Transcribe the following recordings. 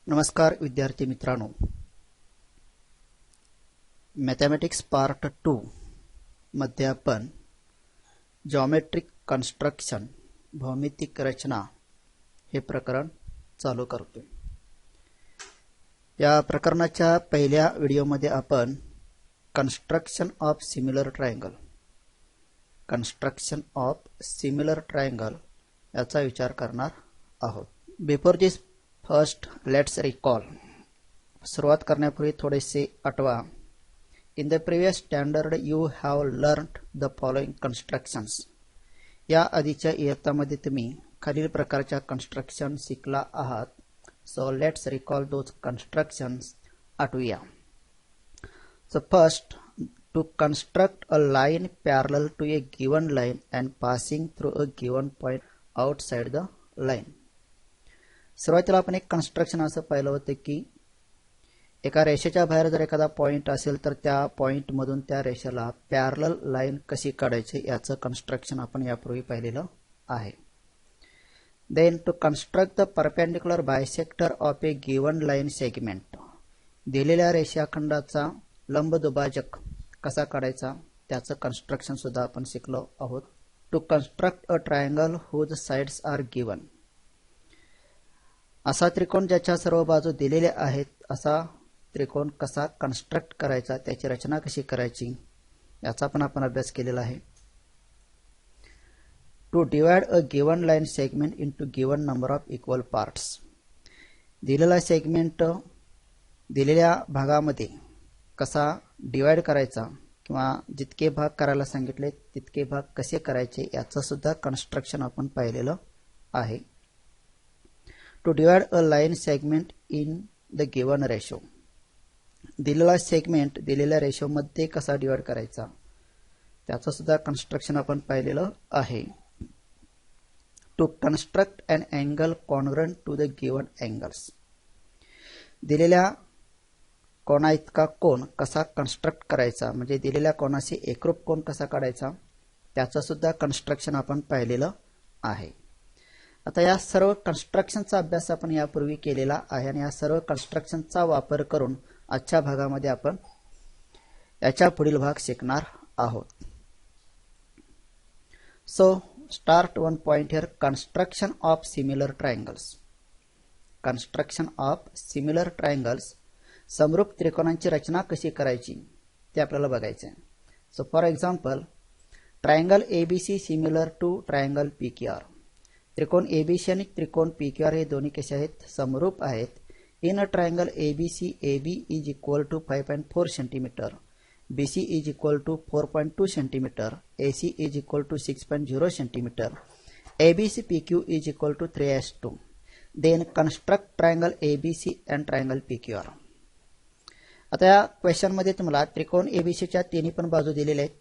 नमस्कार विद्यार्थी मित्रांनो, मॅथमॅटिक्स पार्ट 2 मध्ये आपण जॉमेट्रिक कन्स्ट्रक्शन भौमितिक रचना हे प्रकरण चालू करतोय। या प्रकरणाच्या पहिल्या व्हिडिओमध्ये आपण कन्स्ट्रक्शन ऑफ सिमिलर ट्रायंगल याचा विचार करणार आहोत। Before this first let's recall, सुरुवात करण्यापूर्वी थोडेसे आठवा। In the previous standard you have learned the following constructions. या आधीच्या इयत्तामध्ये तुम्ही खालील प्रकारच्या कन्स्ट्रक्शन शिकला आहात। So let's recall those constructions, आठवूया। So first, to construct a line parallel to a given line and passing through a given point outside the line। सुरुवातीला आपण एक कन्स्ट्रक्शन असं पाहिलं होतं की एका रेषेच्या बाहेर जर एखादा पॉइंट असेल तर त्या पॉइंट मधून त्या रेषेला पॅरलल लाईन कशी काढायची याचं कन्स्ट्रक्शन आपण यापूर्वी पाहिलेलं आहे। Then to construct the perpendicular bisector of a given line segment, दिलेल्या रेषाखंडाचा लंब दुभाजक कसा काढायचा त्याचं कन्स्ट्रक्शन सुद्धा आपण शिकलो आहोत। To construct a triangle whose sides are given, असा त्रिकोण ज्याच्या सर्व बाजू दिलेल्या आहेत असा त्रिकोण कसा कन्स्ट्रक्ट करायचा, त्याची रचना कशी करायची याचा पण आपण अभ्यास केलेला आहे। To divide a given line segment into given number of equal parts, दिलेला सेगमेंट दिलेल्या भागामध्ये कसा डिवाइड करायचा किंवा जितके भाग करायला सांगितले तितके भाग कसे करायचे याचं सुद्धा कन्स्ट्रक्शन आपण पाहिलेलं आहे। To divide a line segment in the given ratio, दिलेला सेगमेंट दिलेल्या रेशो मध्ये कसा डिवाइड करायचा त्याचं सुद्धा कन्स्ट्रक्शन आपण पाहिलेलं आहे। To construct an angle congruent to the given angles, दिलेल्या कोणा इतका कोन कसा कन्स्ट्रक्ट करायचा, म्हणजे दिलेल्या कोनाशी एकरूप कोन कसा काढायचा त्याचं सुद्धा कन्स्ट्रक्शन आपण पाहिलेलं आहे। आता या सर्व कन्स्ट्रक्शनचा अभ्यास आपण यापूर्वी केलेला आहे आणि या सर्व कन्स्ट्रक्शनचा वापर करून आजच्या भागामध्ये आपण याच्या पुढील भाग शिकणार आहोत। So start one point here, construction of similar triangles. Construction of similar triangles, समरूप त्रिकोणांची रचना कशी करायची ते आपल्याला बघायचं आहे। So for example, triangle ABC similar to triangle PQR, त्रिकोण एबीसी आणि त्रिकोण पीक्यूआर हे दोन्ही कसे आहेत, समरूप आहेत। In a triangle ABC AB is equal to 5.4 centimetre, BC is equal to 4.2 centimetre, AC is equal to 6.0 centimetre, ABC PQ is equal to 3:2। Then construct triangle ABC and triangle PQR. आता या question मध्ये तुम्हाला त्रिकोण एबीसीच्या तिन्ही पण बाजू दिलेल्या आहेत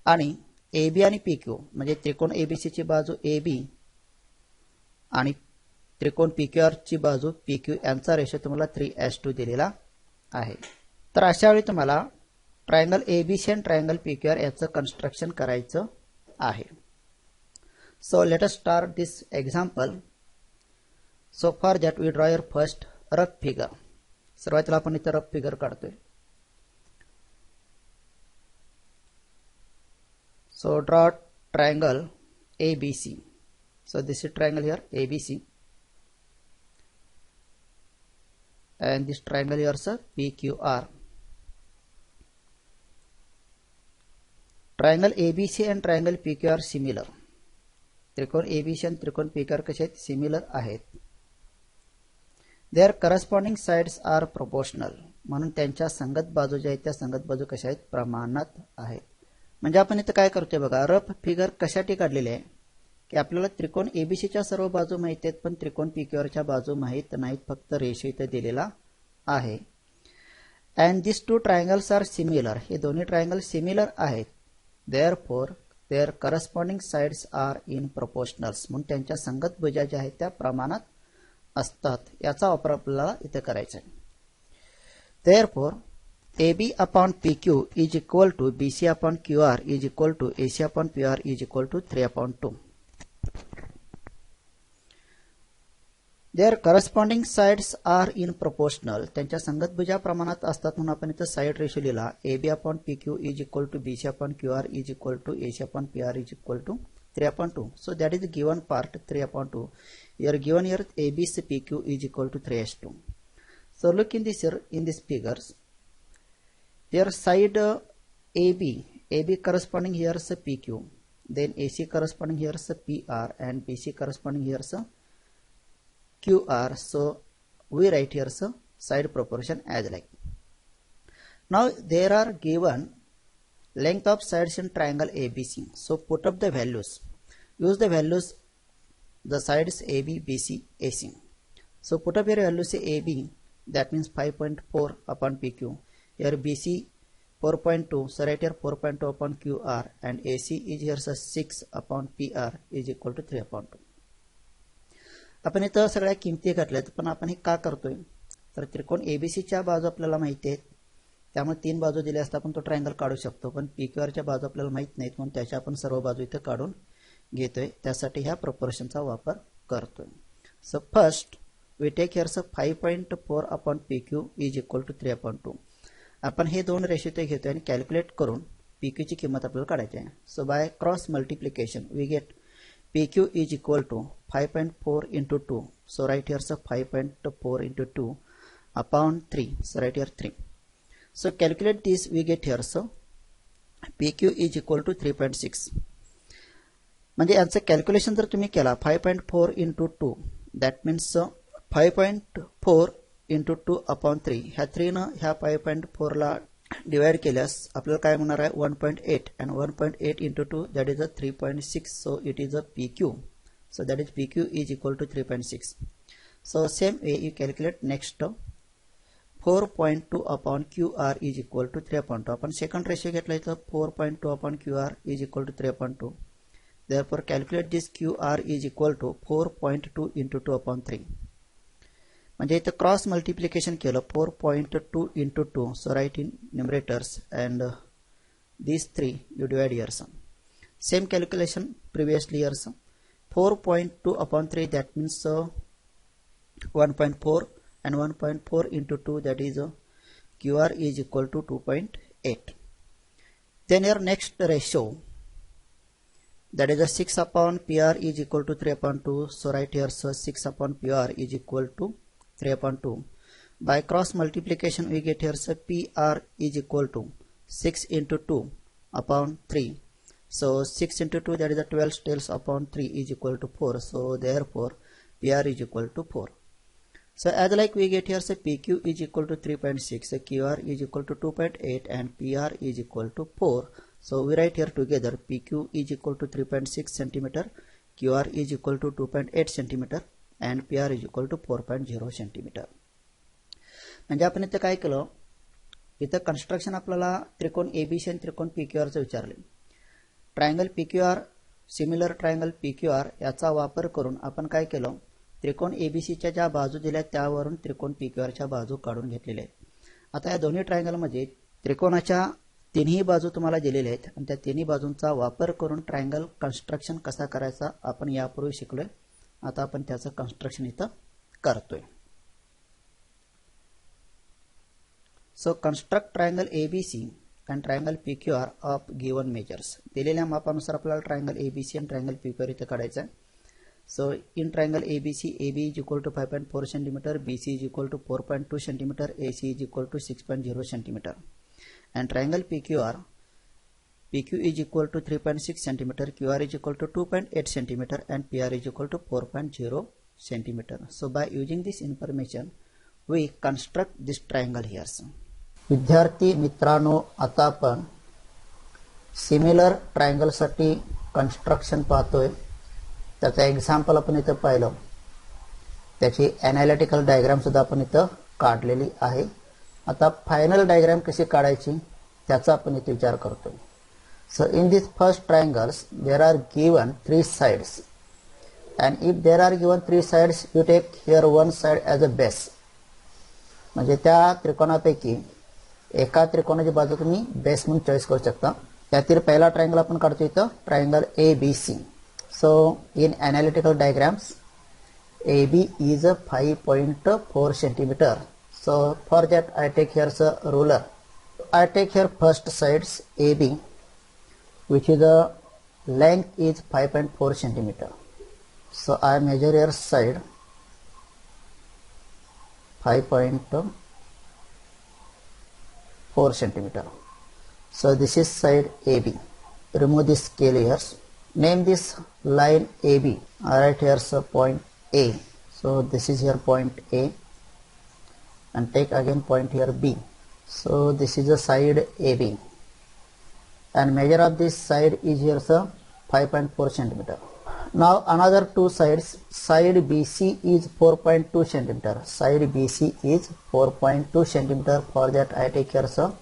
आणि AB आणि PQ म्हणजे त्रिकोण एबीसी ची बाजू AB आणि त्रिकोण पीक्यूआर ची बाजू PQ यांचा रेशो तुम्हाला 3:2 दिलेला आहे। तर अशा वेळी तुम्हाला ट्रायंगल एबीसी आणि ट्रायंगल पीक्यूआर याचं कन्स्ट्रक्शन करायचं आहे। So let us start this example. So for that we draw your first rough figure. सुरुवातीला आपण इथे रफ फिगर काढतोय। So draw triangle ABC। So this is triangle here ABC and this triangle here is PQR. Triangle ABC and triangle PQR similar. त्रिकोण ABC आणि त्रिकोण PQR कसे आहेत, similar आहेत। Their corresponding sides are proportional, म्हणून त्यांच्या संगत बाजू ज्या आहेत त्या संगत बाजू कशा आहेत, प्रमाणात आहेत। म्हणजे आपण इथे काय करतोय बघा, रफ फिगर कशासाठी काढलेले आहे की आपल्याला त्रिकोण एबीसीच्या सर्व बाजू माहित आहेत पण त्रिकोण पीक्यूआरच्या बाजू माहित नाहीत, फक्त रेषा इथे दिलेला आहे। And this two triangles are similar, हे दोन्ही ट्रायंगल सिमिलर आहेत। Therefore their corresponding sides are in proportionals, म्हणून त्यांच्या संगत भुजा ज्या आहेत त्या प्रमाणात असतात, याचा वापर आपल्याला इथे करायचा आहे। Therefore AB upon PQ is equal to BC upon QR is equal to AC upon PR is equal to 3/2। There corresponding sides are in proportional, त्यांच्या संगतभुजा प्रमाणात असतात म्हणून आपण इथं साइड रेशो लिहिला AB upon PQ is equal to BC upon QR is equal to AC upon PR is equal to 3/2. So that is the given part 3/2. Here given here AB's PQ is equal to 3/2. So look in this here in these figures. Here side AB corresponding here is PQ, then AC corresponding here is PR, and BC corresponding here is QR. So we write here side proportion as like. Now there are given length of sides in triangle ABC. So put up the values. Use the values, the sides AB, BC, AC. So put up your values, say AB, that means 5.4 upon PQ. Here BC 4.2, so write here 4.2 upon QR, and AC is here 6 upon PR is equal to 3/2. आपण इथं सगळ्या किमती घातल्यात, पण आपण हे का करतोय तर त्रिकोण एबीसीच्या बाजू आपल्याला माहिती आहेत, त्यामुळे 3 बाजू दिल्या असता आपण तो ट्रायंगल काढू शकतो, पण पीक्यूआरच्या बाजू आपल्याला माहित नाहीत म्हणून त्याच्या आपण सर्व बाजू इथं काढून घेतोय, त्यासाठी ह्या प्रोपोर्शनचा वापर करतोय. So first we take here 5.4 upon PQ is equal to 3/2. आपण हे दोन रेशो ते घेतोय आणि कॅल्क्युलेट करून PQ ची किंमत आपल्याला काढायची आहे. So by cross multiplication we get PQ is equal to 5.4 into 2. So right here so 5.4 into 2 upon 3. So right here 3. So calculate this, we get here so PQ is equal to 3.6. म्हणजे यांचं calculation जर तुम्ही केला 5.4 into 2, that means 5.4 into 2 upon 3. ह्या 3 न ह्या 5.4 ला divide केल्यास आपल्याला काय मिळणार आहे 1.8, and 1.8 into 2 that is a 3.6. so it is a PQ. So that is PQ is equal to 3.6. So same way you calculate next 4.2 upon QR is equal to 3/2. आपण second ratio घेतला इथं 4.2 upon QR is equal to 3/2. Therefore calculate this QR is equal to 4.2 into 2 upon 3. म्हणजे इथं cross multiplication केलं 4.2 into 2. So write in numerators and these 3 you divide here some. Same calculation previously here some. 4.2 upon 3 that means 1.4, and 1.4 into 2 that is QR is equal to 2.8. Then your next ratio that is 6 upon PR is equal to 3/2. So right here so 6 upon PR is equal to 3/2. By cross multiplication we get here so PR is equal to 6 into 2 upon 3. So 6 into 2 that is 12 tails upon 3 is equal to 4. So therefore PR is equal to 4. So as like we get here so PQ is equal to 3.6, so QR is equal to 2.8, and PR is equal to 4. So we write here together PQ is equal to 3.6 centimeter, QR is equal to 2.8 centimeter, and PR is equal to 4.0 centimeter. म्हणजे आपण इथं काय केलं, इथं construction आपल्याला त्रिकोण ABC आणि त्रिकोण PQR चं विचारले. Triangle PQR similar triangle PQR याचा वापर करून आपण काय केलं, त्रिकोण ABCच्या ज्या बाजू दिल्या त्यावरून त्रिकोण PQRच्या बाजू काढून घेतलेल्या आहेत. आता या दोन्ही ट्रायंगलमध्ये त्रिकोणाच्या तिन्ही बाजू तुम्हाला दिलेल्या आहेत आणि त्या तिन्ही बाजूंचा वापर करून ट्रायंगल कन्स्ट्रक्शन कसा करायचा आपण यापूर्वी शिकलोय. आता आपण त्याचं कन्स्ट्रक्शन इथं करतोय. So construct triangle ABC and triangle PQR of given measures. दिलेल्या मापानुसार आपल्याला ट्रायंगल ABC आणि ट्रायंगल PQR इथं काढायचं आहे. So in triangle ABC, AB is equal to 5.4 cm, BC is equal to 4.2 cm, AC is equal to 6.0 cm. And triangle PQR, PQ is equal to 3.6 cm, QR is equal to 2.8 cm, and PR is equal to 4.0 cm. So by using this information, we construct this triangle here. विद्यार्थी मित्रांनो, आता आपण similar triangle साठी construction पाहतोय. त्याचा example आपण इथं पाहिलं, त्याची एनालिटिकल डायग्राम सुद्धा आपण इथं काढलेली आहे. आता फायनल डायग्राम कशी काढायची त्याचा आपण इथे विचार करतोय. So in this first triangles there are given 3 sides, and if there are given 3 sides you take here one side as a base. म्हणजे त्या त्रिकोणापैकी एका त्रिकोणाची बाजू तुम्ही बेस म्हणून चॉईस करू शकता. त्यातील पहिला ट्रायंगल आपण काढतो इथं, triangle ABC. So in analytical diagrams AB is 5.4 centimeter. So for that I take here a ruler. I take here first sides AB, which is the length is 5.4 centimeter. So I measure here side 5.4 centimeter. So this is side AB. Remove this scale here. Name this line AB. I write here so point A. So this is here point A, and take again point here B. So this is the side AB, and measure of this side is here so 5.4 centimeter. Now another two sides, side BC is 4.2 centimeter. Side BC is 4.2 centimeter. For that I take here so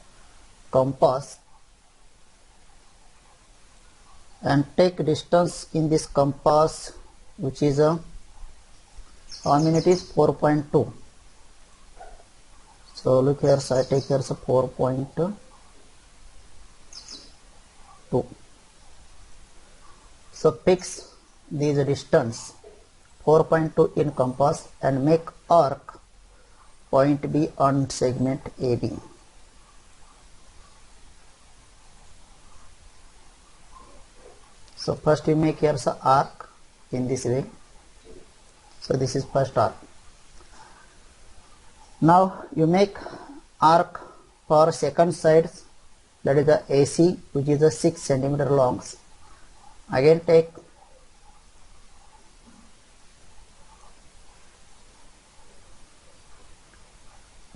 compass and take distance in this compass, which is how many it is 4.2. So look here, so I take here so 4.2. So fix this distance 4.2 in compass and make arc point B on segment AB. So first you make here the arc in this way. So this is first arc. Now you make arc for second side, that is the AC, which is a 6 centimeter long. Again take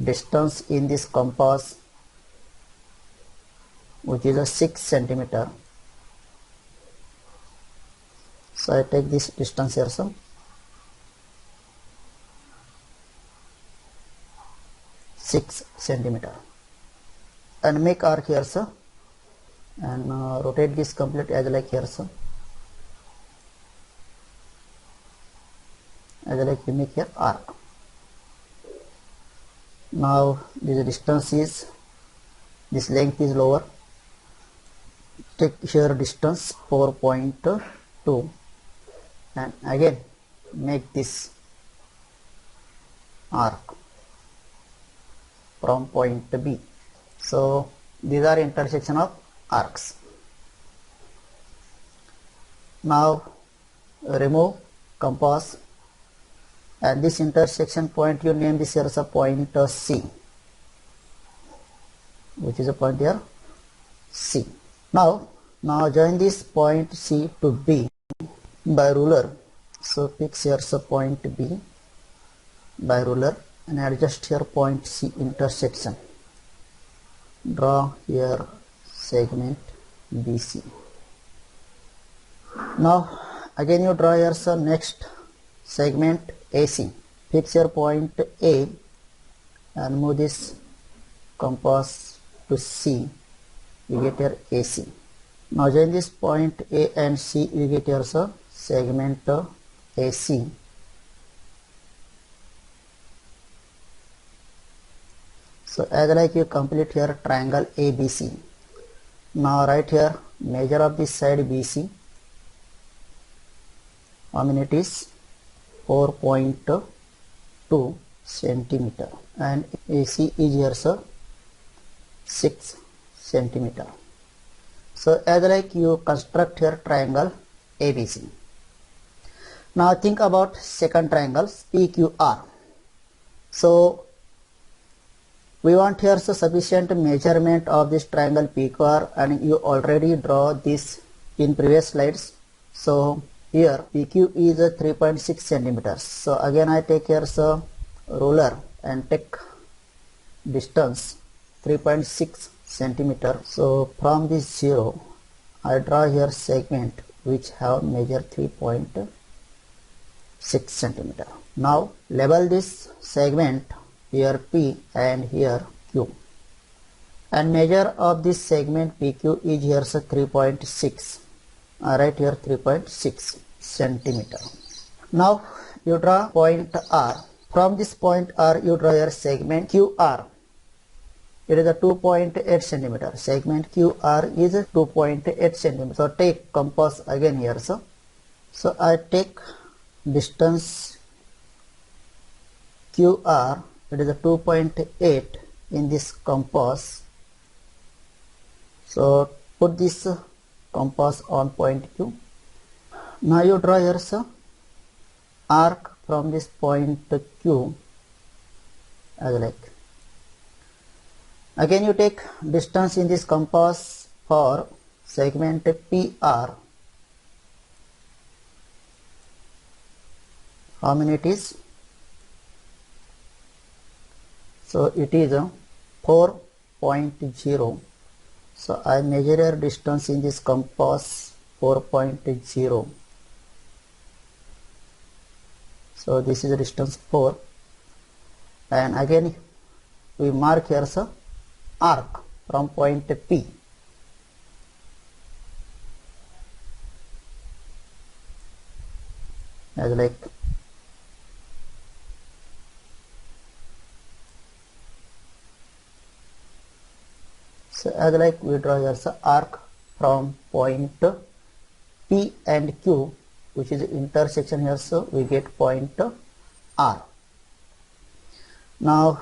distance in this compass, which is a 6 centimeter. So I take this distance here, so 6 centimeter, and make arc here, so, and rotate this complete as like here, so as like you make here arc. Now this distance is, this length is lower, take here distance 4.2 and again make this arc from point B. So these are intersection of arcs. Now remove compass, and this intersection point you name this here as a point C, which is a point here C. Now join this point C to B by ruler. So fix here a point B by ruler and adjust here point C intersection. Draw here segment BC. Now again you draw here the next segment AC. Fix your point A and move this compass to C. You get your AC. Now join this point A and C. You get your segment AC. So as like you complete here triangle ABC. Now write here measure of this side BC. How many it is 4.2 centimeter, and AC is here 6 centimeter. So as like you construct here triangle ABC. Now think about second triangle PQR. So we want here sufficient measurement of this triangle PQR, and you already draw this in previous slides. So here PQ is 3.6 centimeters. So again I take here ruler and take distance 3.6 centimeter. So from this 0 I draw here segment which have measure 3.6 centimeter. Now label this segment here P and here Q, and measure of this segment PQ is here 3.6. Write here 3.6 centimeter. Now you draw point R. From this point R you draw your segment QR. It is a 2.8 centimeter. Segment QR is 2.8 centimeter. So take compass again here. So I take distance QR, it is a 2.8 in this compass. So put this compass on point Q. Now you draw your arc from this point Q as like. Again you take distance in this compass for segment PR. How many it is? So it is 4.0. So I measure your distance in this compass 4.0. So this is the distance 4, and again we mark here arc from point P. As like. So as like we draw here arc from point P and Q, which is intersection here, so we get point R. Now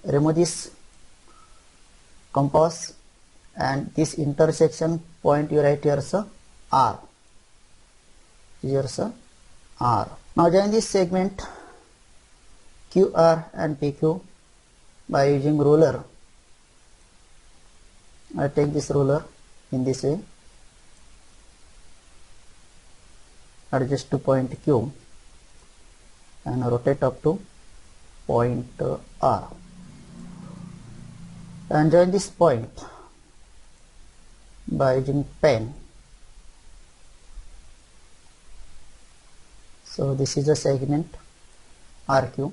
remove this compass and this intersection point you write here R. Here R. Now join this segment QR and PQ by using ruler. I take this ruler in this way, adjust to point Q and rotate up to point R, and join this point by using pen. So this is the segment RQ.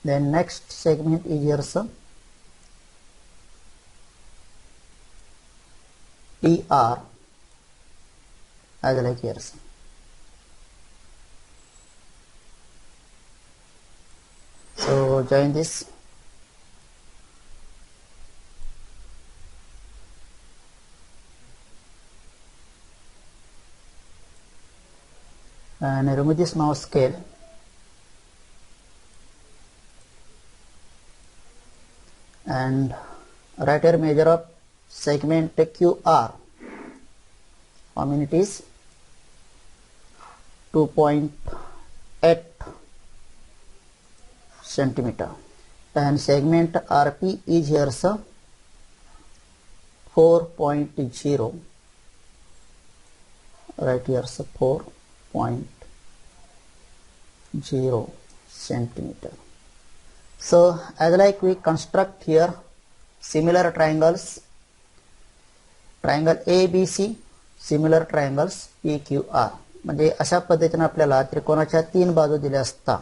Then next segment is here PR as like here. So join this. And remove this mouse scale. And write your measure of segment QR. How many it is? 2.8 centimeter. And segment RP is here 4.0. Right here 4.0 centimeter. So as like we construct here similar triangles, triangle ABC, similar triangles PQR. म्हणजे अशा पद्धतीने आपल्याला त्रिकोणाच्या 3 बाजू दिल्या असता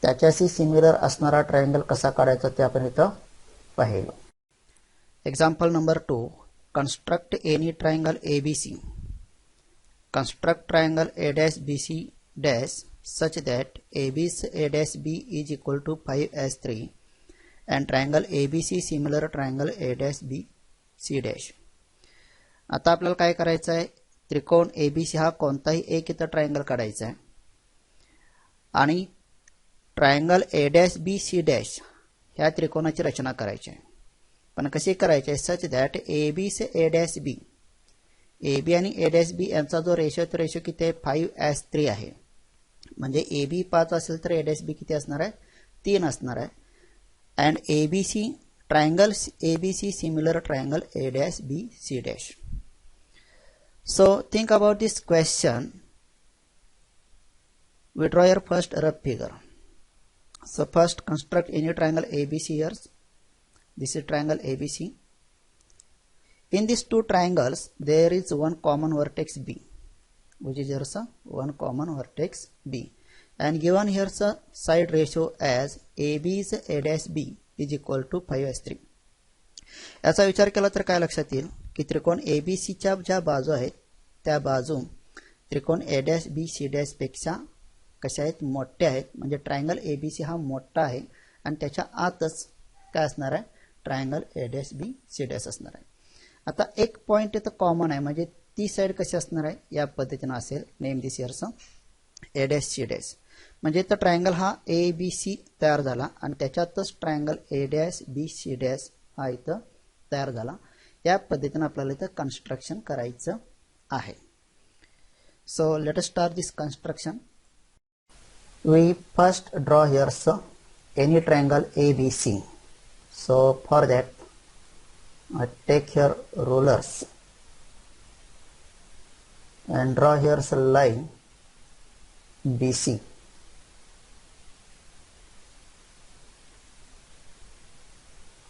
त्याच्याशी similar असणारा ट्रायंगल कसा काढायचा ते आपण इथं पाहिलं. Example number 2. Construct any triangle ABC. Construct triangle A-BC dash such that AB's A-B is equal to 5S3 and triangle ABC similar triangle A-BC dash. आता आपल्याला काय करायचं आहे, त्रिकोण ABC हा कोणताही एक इथं ट्रायंगल काढायचा आहे आणि ट्रायंगल A-BC डॅश ह्या त्रिकोणाची रचना करायची आहे. पण कशी करायची आहे, सच दॅट AB से A-B, AB आणि A-B यांचा जो रेशो तो रेशो किती आहे 5:3 आहे. म्हणजे AB 5 असेल तर A-B किती असणार आहे 3 असणार आहे. And ABC triangle ABC similar triangle A-BC dash. So think about this question. We draw your first rough figure. So first construct any triangle ABC here. This is triangle ABC. In these two triangles there is one common vertex B, which is here one common vertex B, and given here side ratio as AB's A-B is equal to 5:3. याचा विचार केला तर काय लक्षात येईल की त्रिकोण ABC च्या ज्या बाजू आहेत त्या बाजू त्रिकोण A-BC डॅश पेक्षा कशा आहेत मोठ्या आहेत. म्हणजे ट्रायंगल ABC हा मोठा आहे आणि त्याच्या आतच काय असणार आहे ट्रायंगल A-BC डॅश असणार आहे. आता एक पॉइंट इथं कॉमन आहे, म्हणजे ती साइड कशी असणार आहे या पद्धतीने असेल. Name this here A-C dash. म्हणजे तर ट्रायंगल हा ए बी सी तयार झाला आणि त्याच्यातच triangle A dash B C dash हा इथं तयार झाला. या पद्धतीने आपल्याला इथं कन्स्ट्रक्शन करायचं आहे. So let us start this construction. We first draw here any triangle ABC. So for that I take here rulers and draw here a line BC.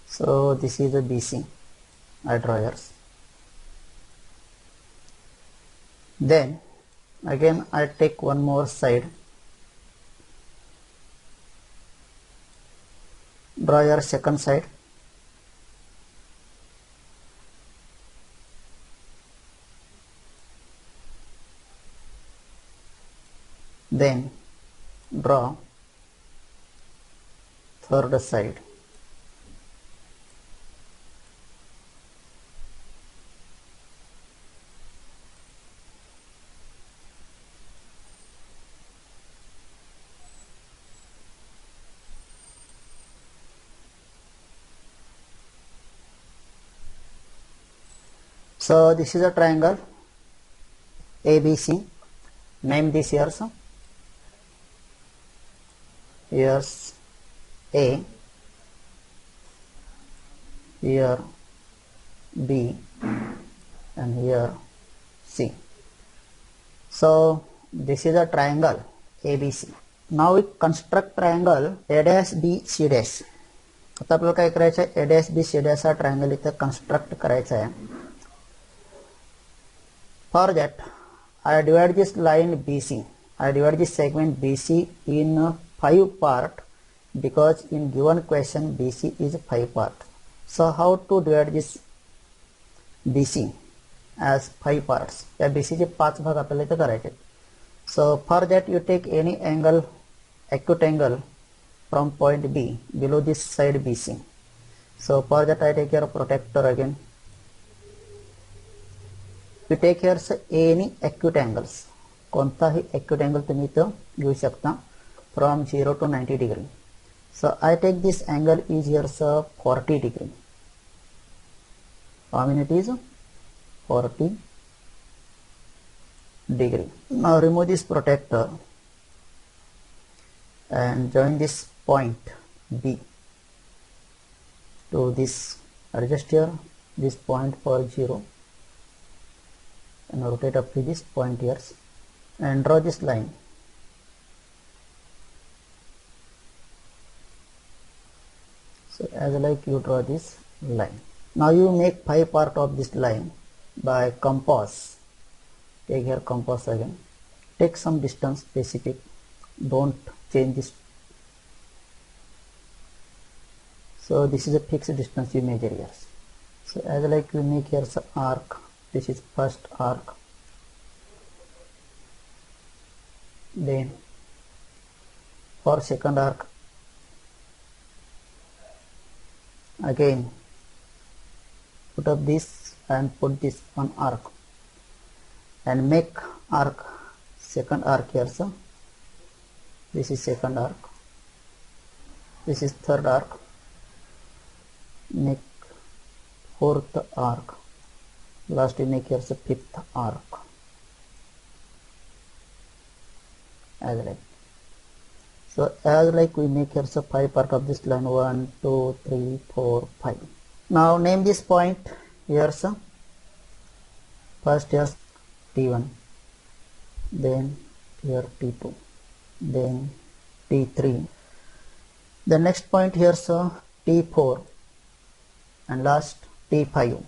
So this is a BC I draw here. Then again I take one more side, draw your second side, then draw third side. So this is a triangle ABC. Name this here. Here's A, here B, and here C. So this is a triangle ABC. Now we construct triangle A dash B C dash. आता आपल्याला काय करायचं आहे, A dash B C dash हा triangle इथं construct करायचा आहे. For that I divide this line BC. I divide this segment BC in 5 parts because in given question BC is 5 parts. So how to divide this BC as 5 parts? या BC चे 5 भाग आपल्याला इथे करायचे. So for that you take any angle, acute angle from point B below this side BC. So for that I take here protractor again. We take here any acute angles. कोणताही acute angle तुम्ही इथं घेऊ शकता from 0 to 90 degree. So I take this angle is here 40 degree. How many it is? 40 degree. Now remove this protractor and join this point B to this. Adjust here this point for 0 and rotate up to this point here and draw this line. So as like you draw this line. Now you make 5 part of this line by compass. Take here compass again. Take some distance specific. Don't change this. So this is a fixed distance you measure here. So as like you make here arc. This is first arc, then for second arc again put up this and put this on arc and make arc second arc here. So this is second arc, this is third arc, make fourth arc, last we make here the fifth arc as like. So as like we make here the 5 part of this line 1 2 3 4 5. Now name this point here. So first here T1, then here T2, then T3, the next point here so T4 and last T5.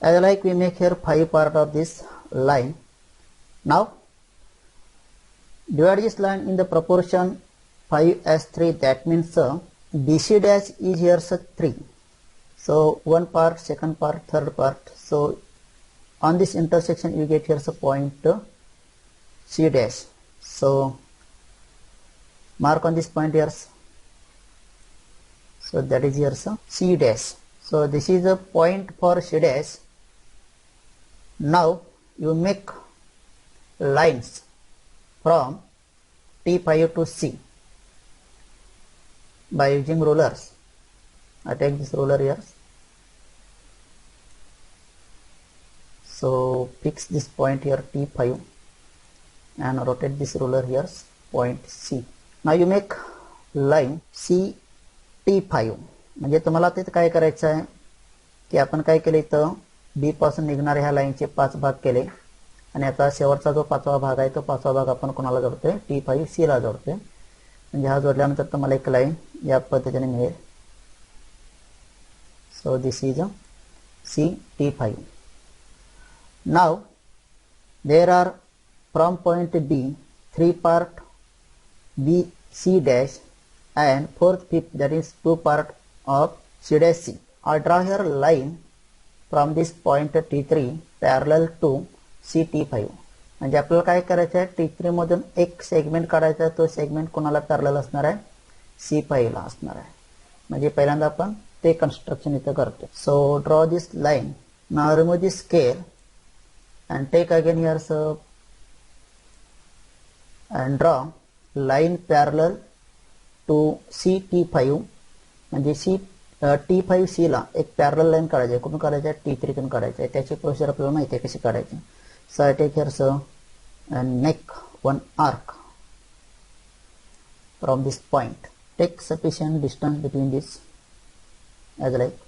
As like we make here 5 part of this line. Now divide this line in the proportion 5 as 3. That means BC dash is here 3. So one part, second part, third part. So on this intersection you get here point C dash. So mark on this point here. So that is here C dash. So this is a point for C dash. Now you make lines from T5 to C by using rulers. I take this ruler here. So fix this point here T5 and rotate this ruler here point C. Now you make line C T5. म्हणजे तुम्हाला तिथे काय करायचं आहे की आपण काय केले इथं B पासून निघणाऱ्या ह्या लाईनचे 5 भाग केले आणि आता शेवटचा जो 5वा भाग आहे तो 5वा भाग आपण कोणाला जोडतोय T5 C ला जोडतोय. म्हणजे हा जोडल्यानंतर तुम्हाला एक लाईन या पद्धतीने मिळेल. So this is a C T5. Now there are from point B 3 part B C dash and 4th 5th that is 2 part of C dash C. I draw here line from this point T3 parallel to C T5. म्हणजे आपल्याला काय करायचं आहे T3 मधून एक segment काढायचा आहे. तो सेगमेंट कोणाला पॅरलल असणार आहे C5 ला असणार आहे. म्हणजे पहिल्यांदा आपण ते कन्स्ट्रक्शन इथं करतो. So draw this line. Now remove this scale and take again here so and draw line parallel to C T5. म्हणजे C T5 C ला एक पॅरलल लाईन काढायची आहे. कुठून काढायची आहे T3 तून काढायची आहे. त्याची प्रोसिजर आपल्याला माहिती आहे कशी काढायची. So I take here so and make one arc from this point. Take sufficient distance between this as like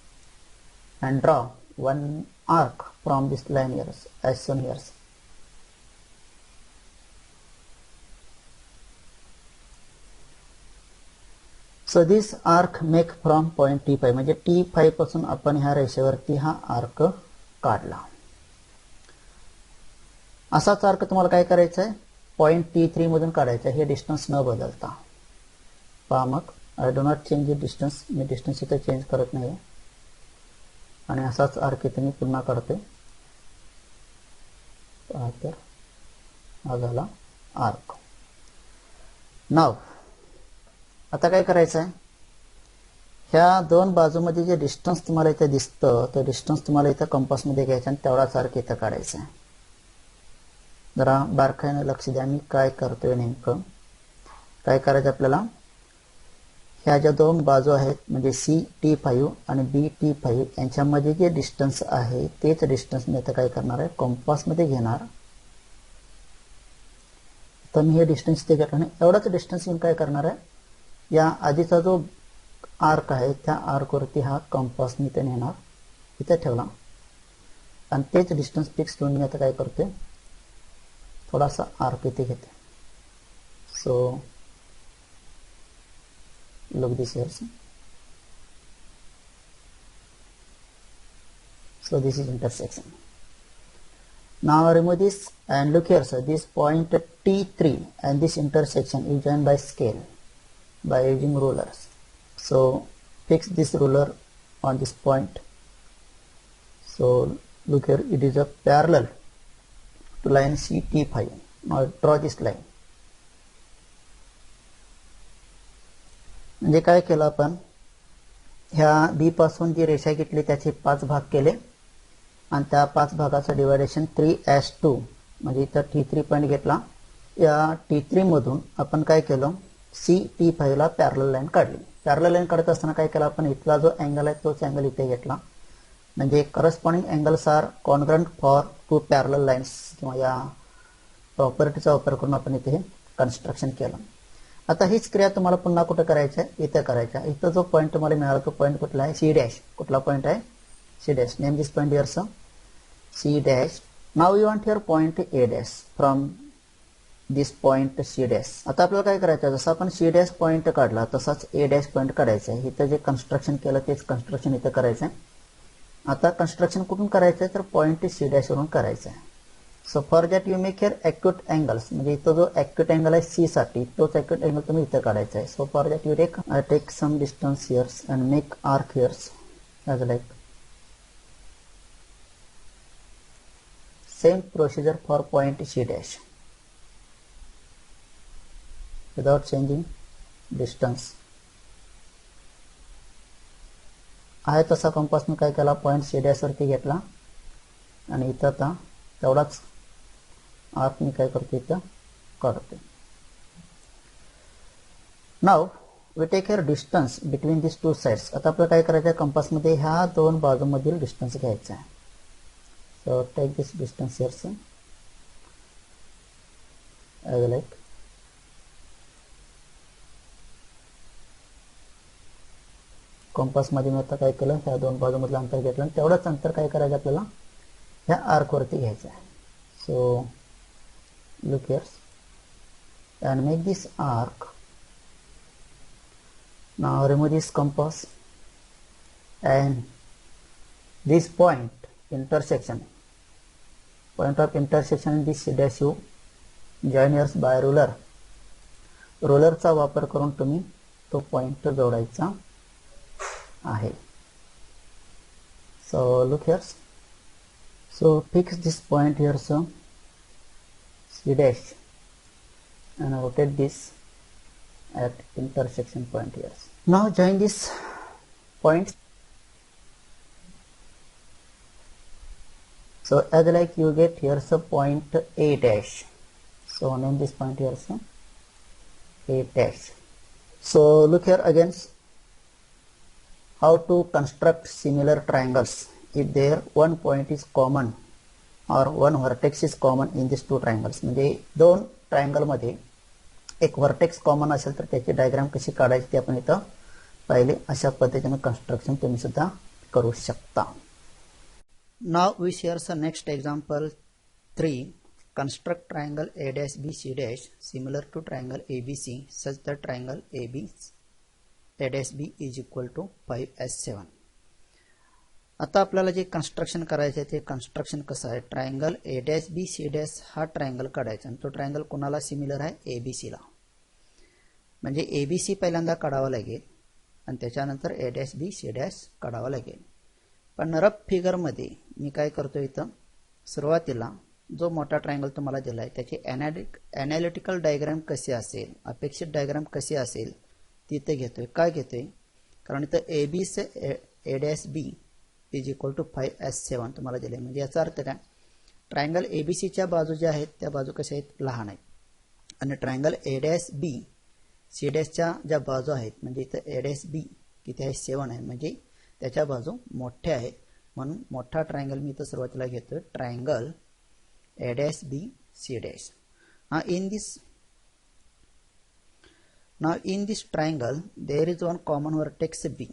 and draw one arc from this line here as shown here. So this arc make from point T5. म्हणजे T5 पासून आपण ह्या रेषेवरती हा arc काढला. असाच arc तुम्हाला काय करायचा आहे पॉइंट T3 मधून काढायचा आहे. हे डिस्टन्स न बदलता. पहा मग I do not change the distance. मी डिस्टन्स इथं चेंज करत नाही आणि असाच आर्क इथे मी पुन्हा काढतोय. पहा तर हा झाला आर्क. नाव आता काय करायचं आहे ह्या दोन बाजूमध्ये जे डिस्टन्स तुम्हाला इथे दिसतं ते डिस्टन्स तुम्हाला इथं कंपासमध्ये घ्यायचं आणि तेवढाच आर्क इथं काढायचा आहे. जरा बारकाईने लक्ष द्या मी काय करतोय नेमकं. काय करायचं आपल्याला ह्या ज्या दोन बाजू आहेत म्हणजे C T5 आणि B T5 यांच्यामध्ये जे डिस्टन्स आहे तेच डिस्टन्स मी आता काय करणार आहे कंपासमध्ये घेणार. तर मी हे डिस्टन्स ते घेतलं आणि एवढाच डिस्टन्स घेऊन काय करणार आहे या आधीचा जो आर्क आहे त्या आर्कवरती हा कंपास मी इथे नेणार. इथे ठेवला आणि तेच डिस्टन्स फिक्स करून मी आता काय करतोय थोडासा आर्क इथे घेते. सो look this here. So this is intersection. Now remove this and look here, sir. This point T3 and this intersection is joined by scale by using rulers. So fix this ruler on this point. So look here, it is a parallel to line C T5. Now draw this line. म्हणजे काय केलं आपण ह्या B पासून जी रेषा घेतली त्याचे 5 भाग केले आणि त्या 5 भागाचं डिवायडेशन 3/2 म्हणजे इथं T3 पॉइंट घेतला. या T3 मधून आपण काय केलं C T5 ला पॅरलल लाईन काढली. पॅरलल लाईन काढत असताना काय केलं आपण इथला जो अँगल आहे तोच अँगल इथे घेतला. म्हणजे corresponding angles are congruent for two parallel lines किंवा या प्रॉपर्टीचा वापर करून आपण इथे कन्स्ट्रक्शन केलं. आता हीच क्रिया तुम्हाला पुन्हा कुठे करायचं आहे इथे करायचं आहे. इथं जो पॉईंट तुम्हाला मिळाला तो पॉईंट कुठला आहे C डॅश. कुठला पॉईंट आहे C dash. Name this point here sir C dash. Now you want here point A dash from this point C dash. आता आपल्याला काय करायचं आहे जसं आपण C डॅश पॉईंट काढला तसाच A डॅश पॉईंट काढायचा आहे. इथं जे कन्स्ट्रक्शन केलं तेच कन्स्ट्रक्शन इथं करायचं आहे. आता कन्स्ट्रक्शन कुठून करायचं आहे तर पॉईंट C डॅश वरून करायचं आहे. So for that you make here acute angles म्हणजे इथं जो ॲक्यूट अँगल आहे C साठी तोच ॲक्यूट अँगल तुम्ही इथं काढायचा आहे. So for that you take some distance here's and make arc here's as like same procedure for point C dash without changing distance. आहे तसा कंपासने काय केला पॉईंट C डॅश वरती घेतला आणि इथं आता तेवढाच आर्क मी काय करतो इथं काढतो. Now we take here distance between this two sides. आता आपल्याला काय करायचं आहे, कंपासमध्ये ह्या दोन बाजूमधील डिस्टन्स घ्यायचा आहे. So take this distance here sir as like कंपासमध्ये मी आता काय केलं, ह्या दोन बाजूमधलं अंतर घेतलं आणि तेवढंच अंतर काय करायचं आपल्याला ह्या आर्कवरती घ्यायचं आहे. So look here and make this arc. Now remove this compass and this point of intersection in this dash you join yours by ruler. रुलरचा वापर करून तुम्ही तो पॉइंट जोडायचा आहे. So look here. So fix this point here, so C dash and rotate this at intersection point here. Now join this point. So as like you get here so point A dash. So name this point here so A dash. So look here again how to construct similar triangles if there one point is common or one vertex is common in these two triangles. म्हणजे दोन triangle मध्ये एक vertex common असेल तर त्याची diagram कशी काढायची ते आपण इथं पाहिले. अशा पद्धतीने कन्स्ट्रक्शन तुम्ही सुद्धा करू शकता. Now we shares next example 3. Construct triangle A dash B C dash similar to triangle ABC such that triangle AB A dash B is equal to 5S7. आता आपल्याला जे कन्स्ट्रक्शन करायचं आहे ते कन्स्ट्रक्शन कसं आहे, triangle A dash B C dash हा triangle काढायचा आणि तो ट्रायंगल कोणाला सिमिलर आहे, ABC ला. म्हणजे ABC पहिल्यांदा काढावा लागेल आणि त्याच्यानंतर A dash B C dash काढावा लागेल. पण रफ फिगरमध्ये मी काय करतो, इथं सुरुवातीला जो मोठा ट्रायंगल तुम्हाला दिला आहे त्याची ॲनालिटिकल डायग्राम कशी असेल, अपेक्षित डायग्राम कशी असेल तिथे घेतोय. काय घेतोय, कारण इथं AB से A dash B is equal to 5S7 तुम्हाला दिले. म्हणजे याचा अर्थ काय, ट्रायंगल ABCच्या बाजू ज्या आहेत त्या बाजू कशा आहेत, लहान आहेत आणि triangle A dash B C dash ज्या बाजू आहेत म्हणजे इथं A dash B किती आहे, 7 आहे, म्हणजे त्याच्या बाजू मोठ्या आहेत. म्हणून मोठा ट्रायंगल मी इथं सुरुवातीला घेतोय, triangle A dash B C dash. Now in this triangle there is one common vertex B,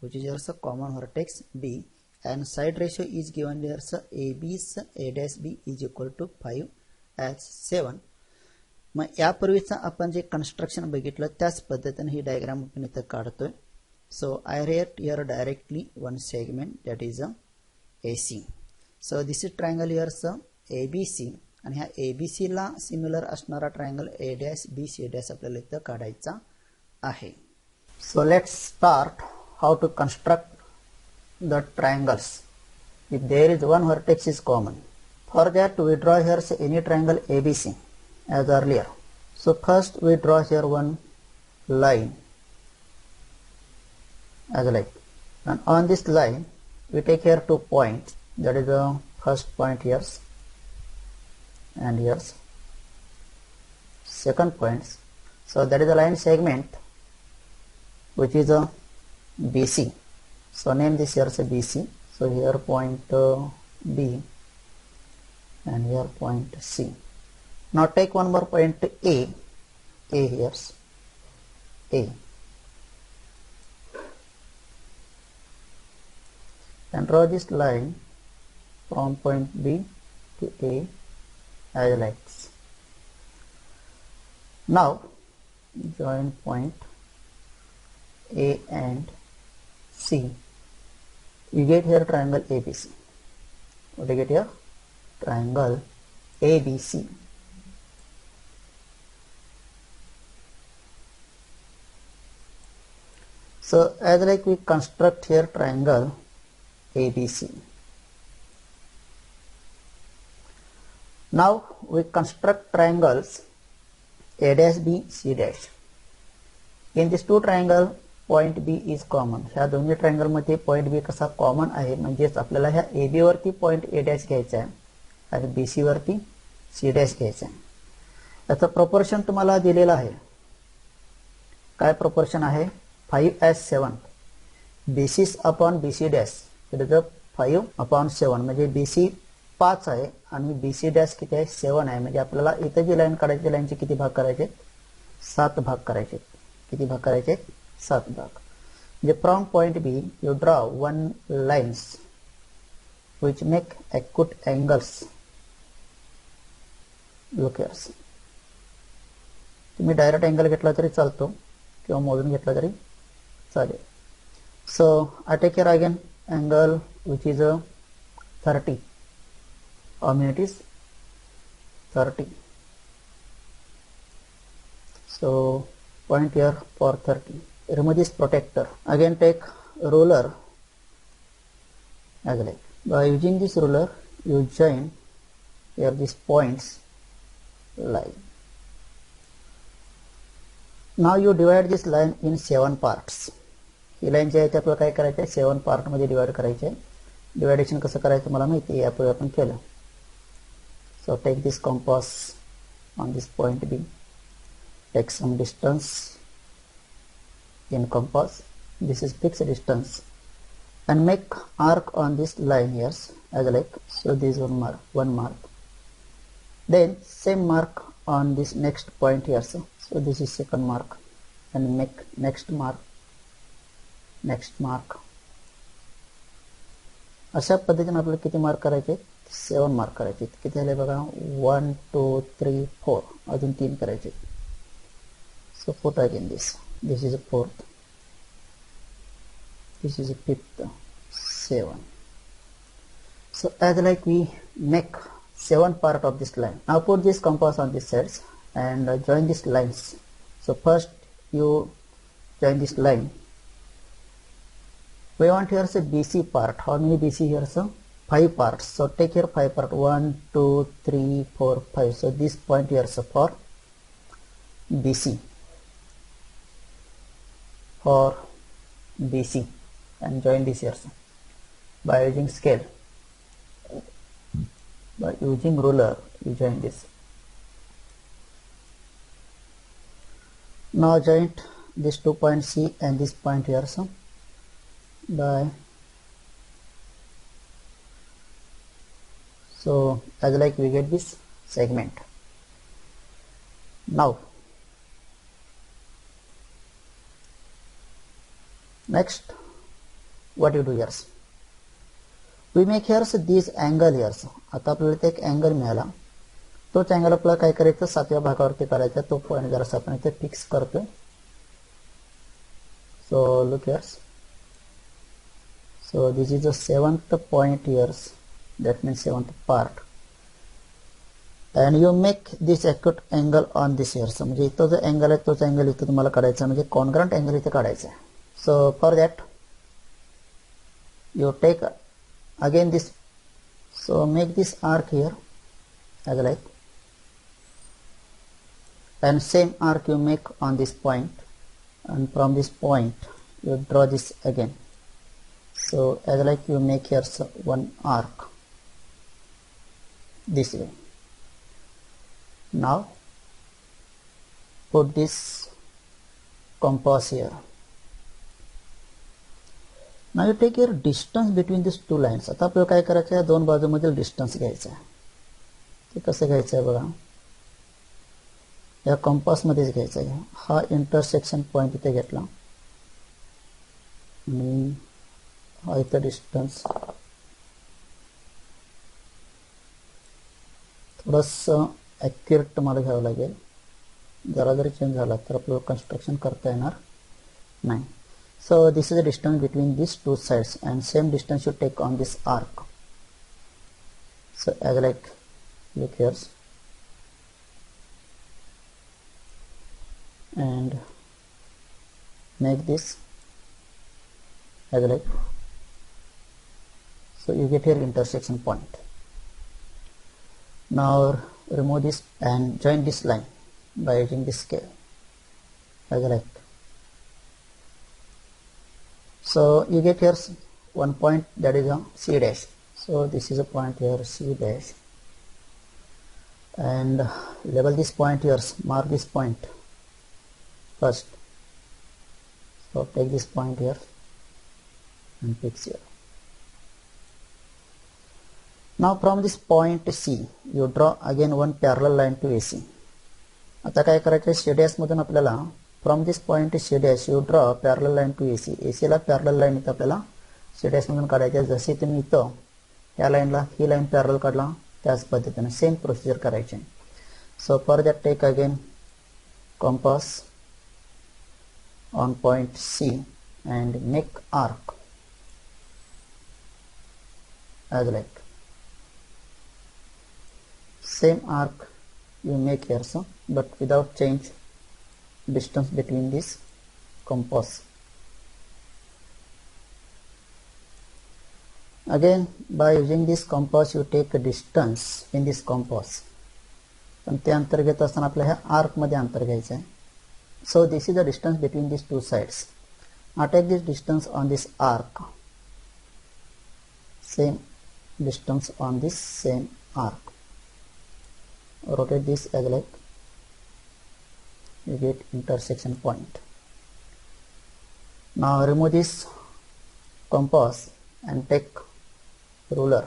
which is also common vertex B, and side ratio is given there, so AB's A dash B is equal to 5S7. मग यापूर्वीचा आपण जे construction बघितलं त्याच पद्धतीने ही diagram आपण इथं काढतोय. So I write here directly one segment that is AC. So this is triangle here स ABC आणि ह्या ABC ला सिमिलर असणारा triangle A dash B C dash आपल्याला इथं काढायचा आहे. So let's start how to construct the triangles if there is one vertex is common. For that we draw here any triangle ABC as earlier. So first we draw here one line as like, and on this line we take here 2 points, that is the first point here and here second points. So that is the line segment which is a BC. So name this here as BC. So here point B and here point C. Now take one more point A here, A, and draw this line from point B to A as like this. Now join point A and C. You get here triangle ABC. What do you get here? Triangle ABC. So as like we construct here triangle ABC. Now we construct triangles A dash B C dash. In these two triangle point B is common. ह्या दोन्ही triangle मध्ये point B कसा common आहे, म्हणजेच आपल्याला ह्या AB वरती point A dash घ्यायचा आहे आणि BC वरती C डॅश घ्यायचा आहे. याचा प्रोपोर्शन तुम्हाला दिलेला आहे काय प्रोपोर्शन आहे 5:7 BC upon BC dash it is 5/7 म्हणजे BC 5 आहे आणि BC डॅश किती आहे 7 आहे म्हणजे आपल्याला इथे जी लाईन काढायची लाईनचे किती भाग करायचे 7 भाग करायचे किती भाग करायचे 7 भाग म्हणजे from point B you draw one lines which make acute angles look here तुम्ही डायरेक्ट अँगल घेतला तरी चालतो किंवा मोजून घेतला तरी चालेल so I take here again angle which is a 30 how many it is 30 so point here for 30 remove this protector again take ruler as like by using this ruler you join here these points line now you divide this line in 7 parts ही line जी आहे ते आपल्याला काय करायचं आहे 7 part मध्ये divide करायचे आहे डिवायडेशन कसं करायचं मला माहिती आहे यापूर्वी आपण केलं so take this compass on this point B take some distance in compass this is fixed distance and make arc on this line here as like so this one mark then same mark on this next point here so this is second mark and make next mark अशा पद्धतीने आपल्याला किती mark करायचे 7 mark करायचे किती झाले बघा 1 2 3 4 अजून 3 करायचे so put again this is a fourth this is a fifth 7 so as like we make 7 part of this line now put this compass on this sides and join these lines so first you join this line we want here a BC part how many BC here so 5 parts so take here 5 part 1 2 3 4 5 so this point here so for BC and join this here so by using scale by using ruler you join this now join this 2 point C and this point here so by so as like we get this segment now next what you do here we make here this angle here आता आपल्याला एक angle मिळाला तोच angle आपल्याला काय करायचं 7व्या भागावरती करायचा तो पॉइंट जरा आपण इथे फिक्स करतोय so look here so this is the 7th point here that means 7th part and you make this acute angle on this here so म्हणजे इथं जो अँगल आहे तोच अँगल इथं तुम्हाला काढायचा म्हणजे कॉन्ग्रंट अँगल इथे काढायचा आहे so for that you take again this so make this arc here as like and same arc you make on this point and from this point you draw this again so as like you make here one arc this way now put this compass here now you take your distance between these two lines आता आपल्याला काय करायचं आहे दोन बाजूमधील distance घ्यायचा आहे ते कसं घ्यायचं आहे बघा या कंपास मध्येच घ्यायचा आहे हा इंटरसेक्शन पॉइंट इथे घेतला आणि हा इथं डिस्टन्स थोडंसं ॲक्युरेट तुम्हाला घ्यावं लागेल जरा जरी चेंज झाला तर आपल्याला कन्स्ट्रक्शन करता येणार नाही so this is the distance between these two sides and same distance you take on this arc so as like look here and make this as like so you get here intersection point now remove this and join this line by using this scale as like so you get here one point that is a C dash so this is a point here C dash and level this point here mark this point first So take this point here and fix here. Now from this point C, you draw again one parallel line to AC. आता काय करायचं, C dash मधून आपल्याला from this point C dash you draw parallel line to AC. AC La parallel line इथं आपल्याला C dash मधून काढायची. जसे तुम्ही इथं या लाईनला ही लाईन पॅरलल काढला त्याच पद्धतीने सेम प्रोसिजर करायची. So for that take again compass on point C and make arc as like same arc you make here, so but without change distance between this compass. Again by using this compass you take a distance in this compass. पण ते अंतर घेत असताना आपल्याला ह्या arc मध्ये अंतर घ्यायचं आहे. So this is the distance between these two sides. Now take this distance on this arc, same distance on this same arc. Rotate this as like you get intersection point. Now remove this compass and take ruler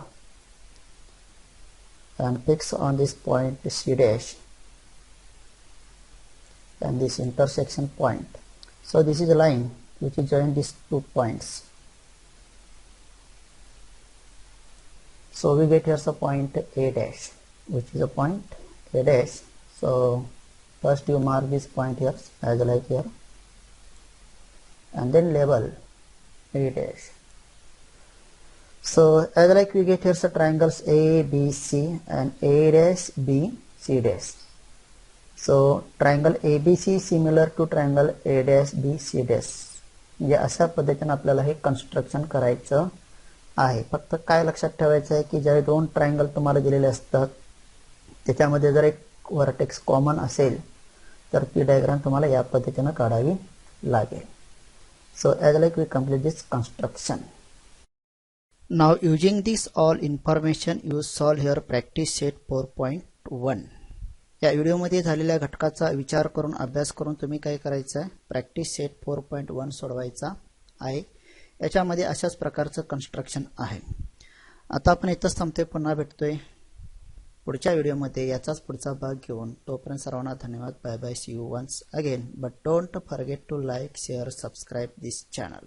and fix on this point C dash and this intersection point. So this is a line which is join these 2 points. So we get here a point A dash, which is a point A dash. So first you mark this point here as like here and then label A dash. So as like we get here some triangles A, B, C and A dash, B, C dash. So triangle ABC similar to triangle A dash, B, C dash. म्हणजे अशा पद्धतीने आपल्याला हे construction करायचं आहे. फक्त काय लक्षात ठेवायचं आहे की ज्यावेळी 2 ट्रायंगल तुम्हाला दिलेले असतात त्याच्यामध्ये जर एक वर्टेक्स कॉमन असेल तर ती डायग्राम तुम्हाला या पद्धतीने काढावी लागेल. So as like we complete this construction. Now using this all information you solve here practice set 4.1. या व्हिडिओमध्ये झालेल्या घटकाचा विचार करून अभ्यास करून तुम्ही काय करायचं आहे, प्रॅक्टिस सेट 4.1 सोडवायचा आहे. याच्यामध्ये अशाच प्रकारचं कन्स्ट्रक्शन आहे. आता आपण इथंच थांबतोय, पुन्हा भेटतोय पुढच्या व्हिडिओमध्ये याचाच पुढचा भाग घेऊन. तोपर्यंत सर्वांना धन्यवाद. Bye bye. See you once again. But don't forget to like, share, subscribe this channel.